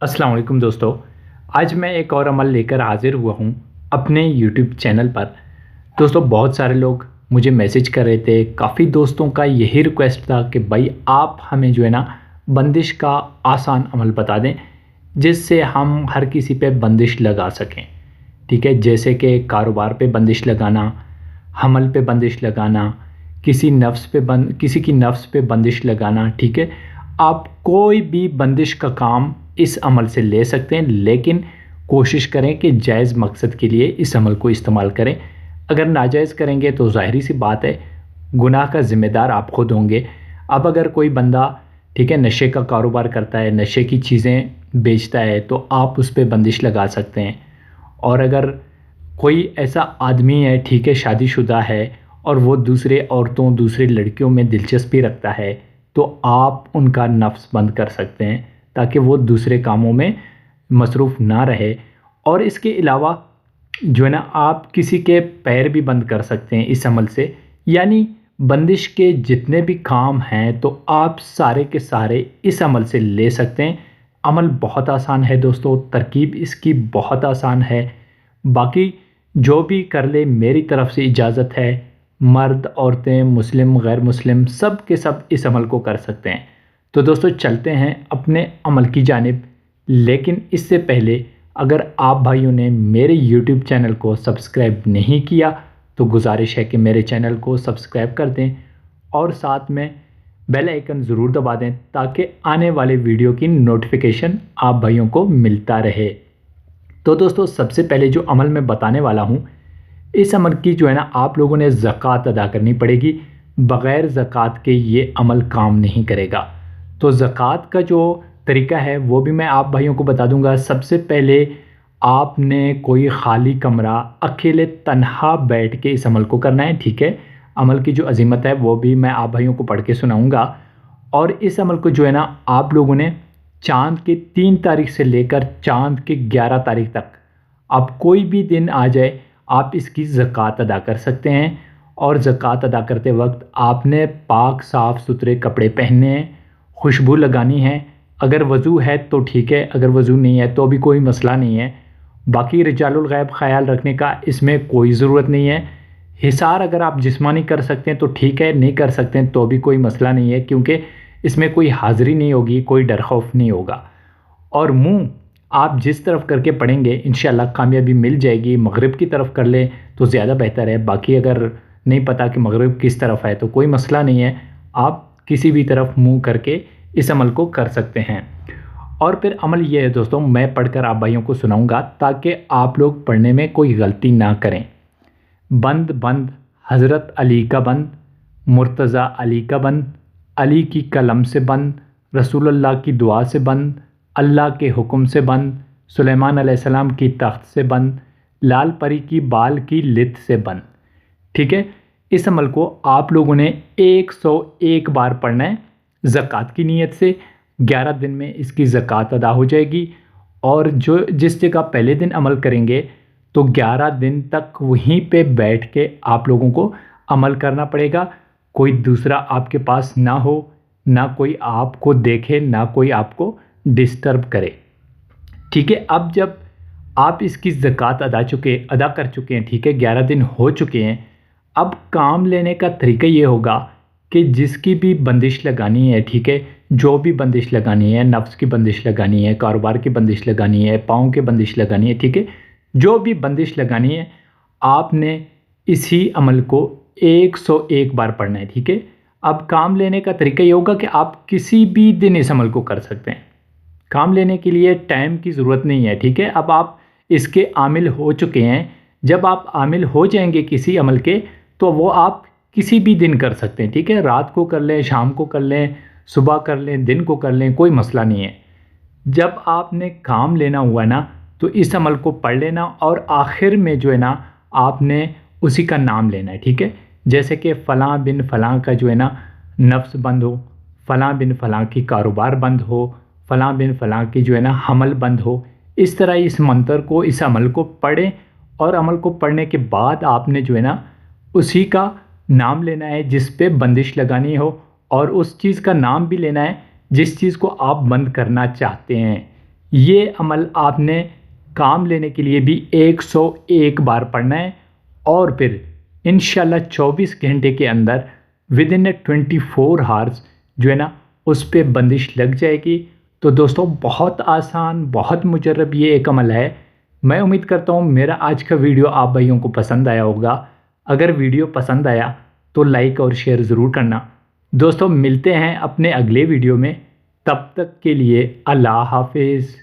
अस्सलाम वालेकुम दोस्तों। आज मैं एक और अमल लेकर हाज़िर हुआ हूँ अपने यूट्यूब चैनल पर। दोस्तों, बहुत सारे लोग मुझे मैसेज कर रहे थे, काफ़ी दोस्तों का यही रिक्वेस्ट था कि भाई आप हमें जो है ना बंदिश का आसान अमल बता दें, जिससे हम हर किसी पे बंदिश लगा सकें। ठीक है, जैसे कि कारोबार पे बंदिश लगाना, हमल पे बंदिश लगाना, किसी की नफ्स पे बंदिश लगाना। ठीक है, आप कोई भी बंदिश का काम इस अमल से ले सकते हैं, लेकिन कोशिश करें कि जायज़ मकसद के लिए इस अमल को इस्तेमाल करें। अगर नाजायज़ करेंगे तो ज़ाहिरी सी बात है, गुनाह का ज़िम्मेदार आप खुद होंगे। अब अगर कोई बंदा ठीक है नशे का कारोबार करता है, नशे की चीज़ें बेचता है, तो आप उस पर बंदिश लगा सकते हैं। और अगर कोई ऐसा आदमी है ठीक है शादीशुदा है और वो दूसरे औरतों दूसरे लड़कियों में दिलचस्पी रखता है, तो आप उनका नफ्स बंद कर सकते हैं ताकि वो दूसरे कामों में मसरूफ़ ना रहे। और इसके अलावा जो है ना आप किसी के पैर भी बंद कर सकते हैं इस अमल से। यानी बंदिश के जितने भी काम हैं तो आप सारे के सारे इस अमल से ले सकते हैं। अमल बहुत आसान है दोस्तों, तरकीब इसकी बहुत आसान है। बाकी जो भी कर ले मेरी तरफ से इजाज़त है। मर्द, औरतें, मुस्लिम, गैर मुस्लिम सब के सब इस अमल को कर सकते हैं। तो दोस्तों चलते हैं अपने अमल की जानिब। लेकिन इससे पहले अगर आप भाइयों ने मेरे YouTube चैनल को सब्सक्राइब नहीं किया तो गुजारिश है कि मेरे चैनल को सब्सक्राइब कर दें और साथ में बेल आइकन ज़रूर दबा दें ताकि आने वाले वीडियो की नोटिफिकेशन आप भाइयों को मिलता रहे। तो दोस्तों सबसे पहले जो अमल मैं बताने वाला हूँ, इस अमल की जो है ना आप लोगों ने ज़कात अदा करनी पड़ेगी। बग़ैर ज़कात के ये अमल काम नहीं करेगा। तो ज़कात का जो तरीका है वो भी मैं आप भाइयों को बता दूंगा। सबसे पहले आपने कोई ख़ाली कमरा अकेले तन्हा बैठ के इस अमल को करना है। ठीक है, अमल की जो अज़ीमत है वो भी मैं आप भाइयों को पढ़ के सुनाऊंगा। और इस अमल को जो है ना आप लोगों ने चाँद की 3 तारीख से लेकर चाँद की 11 तारीख तक, अब कोई भी दिन आ जाए आप इसकी ज़कात अदा कर सकते हैं। और ज़कात अदा करते वक्त आपने पाक साफ़ सुथरे कपड़े पहनने हैं, खुशबू लगानी है। अगर वज़ू है तो ठीक है, अगर वज़ू नहीं है तो भी कोई मसला नहीं है। बाकी रिजालुल गैब ख़याल रखने का इसमें कोई ज़रूरत नहीं है। हिसार अगर आप जिस्मानी कर सकते हैं तो ठीक है, नहीं कर सकते हैं तो भी कोई मसला नहीं है, क्योंकि इसमें कोई हाज़िरी नहीं होगी, कोई डर खौफ नहीं होगा। और मुँह आप जिस तरफ करके पढ़ेंगे इंशाअल्लाह कामयाबी मिल जाएगी। मगरिब की तरफ कर लें तो ज़्यादा बेहतर है। बाकी अगर नहीं पता कि मगरिब किस तरफ है तो कोई मसला नहीं है, आप किसी भी तरफ मुँह करके इस अमल को कर सकते हैं। और फिर अमल ये है दोस्तों, मैं पढ़कर आप भाइयों को सुनाऊंगा ताकि आप लोग पढ़ने में कोई गलती ना करें। बंद बंद हज़रत अली का बंद, मुर्तज़ा अली का बंद, अली की कलम से बंद, रसूलुल्लाह की दुआ से बंद, अल्लाह के हुक्म से बंद, सुलेमान अलैहिस्सलाम की तख्त से बंद, लाल परी की बाल की लित से बंद। ठीक है, इस अमल को आप लोगों ने 101 बार पढ़ना है ज़कात की नीयत से। 11 दिन में इसकी ज़कात अदा हो जाएगी। और जो जिस जगह पहले दिन अमल करेंगे तो 11 दिन तक वहीं पे बैठ के आप लोगों को अमल करना पड़ेगा। कोई दूसरा आपके पास ना हो, ना कोई आपको देखे, ना कोई आपको डिस्टर्ब करे। ठीक है, अब जब आप इसकी ज़कात अदा कर चुके हैं, ठीक है 11 दिन हो चुके हैं, अब काम लेने का तरीका ये होगा कि जिसकी भी बंदिश लगानी है, ठीक है, जो भी बंदिश लगानी है, नफ्स की बंदिश लगानी है, कारोबार की बंदिश लगानी है, पाँव की बंदिश लगानी है, ठीक है, जो भी बंदिश लगानी है आपने इसी अमल को 101 बार पढ़ना है। ठीक है, अब काम लेने का तरीका ये होगा कि आप किसी भी दिन इस अमल को कर सकते हैं। काम लेने के लिए टाइम की ज़रूरत नहीं है। ठीक है, अब आप इसके आमिल हो चुके हैं। जब आप आमिल हो जाएंगे किसी अमल के तो वो आप किसी भी दिन कर सकते हैं। ठीक है, रात को कर लें, शाम को कर लें, सुबह कर लें, दिन को कर लें, कोई मसला नहीं है। जब आपने काम लेना हुआ ना तो इस अमल को पढ़ लेना और आखिर में जो है ना आपने उसी का नाम लेना है। ठीक है, जैसे कि फ़लाँ बिन फ़लाँ का जो है ना नफ्स बंद हो, फ़लाँ बिन फ़लाँ की कारोबार बंद हो, फ़लाँ बिन फ़लाँ की जो है ना हमल बंद हो। इस तरह इस मंत्र को, इस अमल को पढ़ें और अमल को पढ़ने के बाद आपने जो है ना उसी का नाम लेना है जिस पे बंदिश लगानी हो, और उस चीज़ का नाम भी लेना है जिस चीज़ को आप बंद करना चाहते हैं। یہ عمل آپ نے کام لینے کے لیے بھی 101 بار پڑھنا ہے، اور پھر انشاءاللہ 24 گھنٹے کے اندر ودن 24 ہارز جو ہے نا اس پہ بندش لگ جائے گی۔ تو دوستوں بہت آسان، بہت مجرب یہ ایک عمل ہے۔ میں امید کرتا ہوں میرا آج کا ویڈیو آپ بھائیوں کو پسند آیا ہوگا۔ اگر ویڈیو پسند آیا تو لائک اور شیئر ضرور کرنا۔ دوستوں ملتے ہیں اپنے اگلے ویڈیو میں، تب تک کے لیے اللہ حافظ۔